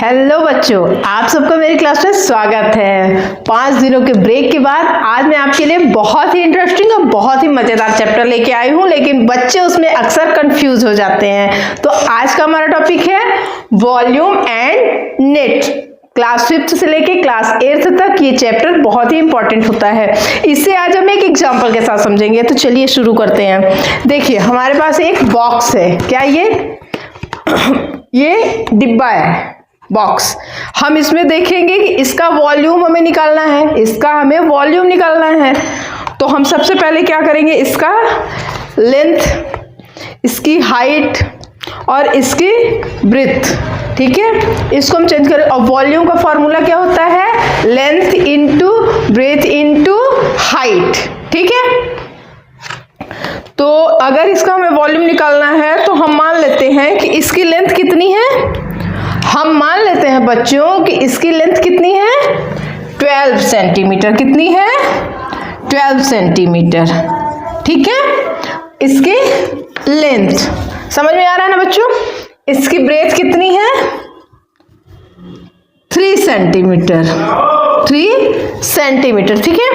Hello बच्चों, आप सबका मेरी क्लास में स्वागत है। 5 दिनों के ब्रेक के बाद आज मैं आपके लिए बहुत ही इंटरेस्टिंग और बहुत ही मजेदार चैप्टर लेके आई हूँ, लेकिन बच्चे उसमें अक्सर कंफ्यूज हो जाते हैं। तो आज का हमारा टॉपिक है volume and net. Class 5th से लेके क्लास 8th तक ये चैप्टर बहुत ही इंपॉर्टेंट होता है। इसे आज हम एक एग्जाम्पल के साथ समझेंगे। तो चलिए शुरू करते हैं। देखिए, हमारे पास एक बॉक्स है। क्या ये डिब्बा है, बॉक्स। हम इसमें देखेंगे कि इसका वॉल्यूम हमें निकालना है, इसका हमें वॉल्यूम निकालना है। तो हम सबसे पहले क्या करेंगे, इसका लेंथ, इसकी हाइट और इसकी ब्रेथ, ठीक है, इसको हम चेंज करें। और वॉल्यूम का फॉर्मूला क्या होता है, length into breadth into height, ठीक है। तो अगर इसका हमें वॉल्यूम निकालना है तो हम मान लेते हैं कि इसकी लेंथ कितनी है। हम मान लेते हैं बच्चों कि इसकी लेंथ कितनी है, 12 सेंटीमीटर। कितनी है, 12 सेंटीमीटर, ठीक है। इसकी लेंथ समझ में आ रहा है ना बच्चों। इसकी ब्रेथ कितनी है, 3 सेंटीमीटर, 3 सेंटीमीटर, ठीक है।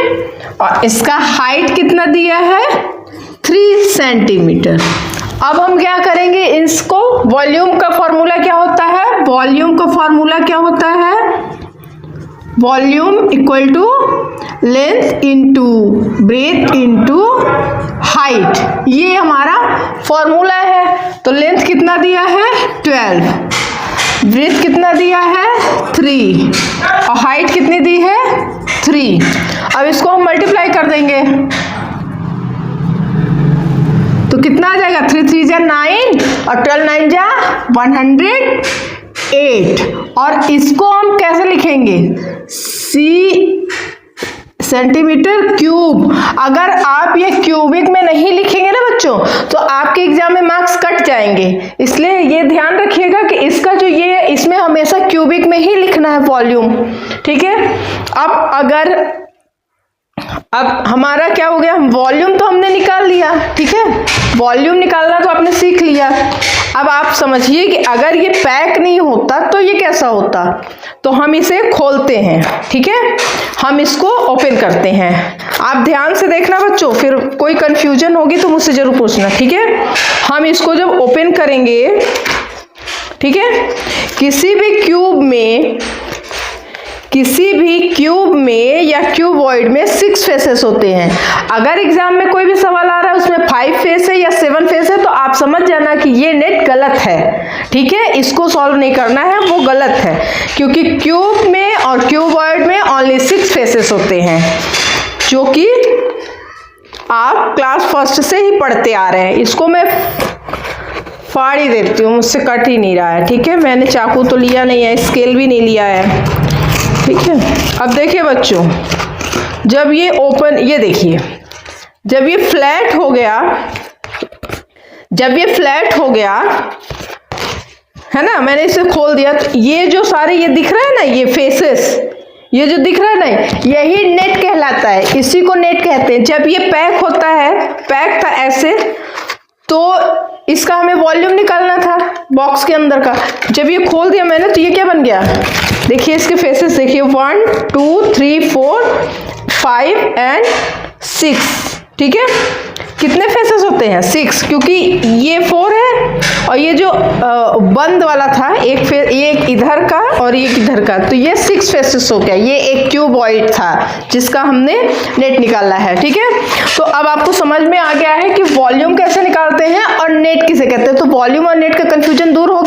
और इसका हाइट कितना दिया है, 3 सेंटीमीटर। अब हम क्या करेंगे, इसको वॉल्यूम का फॉर्मूला क्या होता है, वॉल्यूम का फॉर्मूला क्या होता है, volume equal to length into breadth into height. ये हमारा फॉर्मूला है। तो लेंथ कितना दिया है, 12, ब्रेथ कितना दिया है, 3, और हाइट कितनी दी है, 3। अब इसको हम मल्टीप्लाई कर देंगे तो कितना आ जाएगा, 3 3 जा 9 और 12 9 जा 108। और इसको हम कैसे लिखेंगे, सी सेंटीमीटर क्यूब। अगर आप ये क्यूबिक में नहीं लिखेंगे ना बच्चों तो आपके एग्जाम में मार्क्स कट जाएंगे। इसलिए ये ध्यान रखिएगा कि इसका जो ये, इसमें हमेशा क्यूबिक में ही लिखना है वॉल्यूम, ठीक है। अब हमारा क्या हो गया, वॉल्यूम तो हमने निकाल लिया, ठीक है। वॉल्यूम निकालना तो आपने सीख लिया। अब आप समझिए कि अगर ये पैक नहीं होता तो ये कैसा होता। तो हम इसे खोलते हैं, ठीक है, हम इसको ओपन करते हैं। आप ध्यान से देखना बच्चों, फिर कोई कंफ्यूजन होगी तो मुझसे जरूर पूछना, ठीक है। हम इसको जब ओपन करेंगे, ठीक है, किसी भी क्यूब में या क्यूबॉइड में 6 फेसेस होते हैं। अगर एग्जाम में कोई भी सवाल आ रहा है उसमें 5 फेस है या 7 फेस है तो आप समझ जाना कि ये नेट गलत है, ठीक है। इसको सॉल्व नहीं करना है, वो गलत है, क्योंकि क्यूब में और क्यूबॉइड में ओनली 6 फेसेस होते हैं, जो कि आप क्लास 1st से ही पढ़ते आ रहे हैं। इसको मैं फाड़ ही देती हूँ, मुझसे कट ही नहीं रहा है, ठीक है। मैंने चाकू तो लिया नहीं है, स्केल भी नहीं लिया है, ठीक है। अब देखिए बच्चों, जब ये ओपन, ये देखिए, जब ये फ्लैट हो गया है ना, मैंने इसे खोल दिया तो ये जो सारे ये दिख रहा है ना, ये फेसेस, ये जो दिख रहा है ना, यही नेट कहलाता है। इसी को नेट कहते हैं। जब ये पैक होता है, पैक था ऐसे, तो इसका हमें वॉल्यूम निकालना था बॉक्स के अंदर का। जब ये खोल दिया मैंने तो ये क्या बन गया, देखिए इसके फेसेस देखिए, 1 2 3 4 5 एंड 6, ठीक है। कितने फेसेस होते हैं, 6, क्योंकि ये 4 है और ये जो बंद वाला था, एक इधर का और एक इधर का, तो ये 6 फेसेस हो गया। ये एक क्यूबॉइड था जिसका हमने नेट निकाला है, ठीक है। तो अब आपको समझ में आ गया है कि वॉल्यूम कैसे निकालते हैं और नेट किसे कहते हैं। तो वॉल्यूम और नेट का कंफ्यूजन दूर हो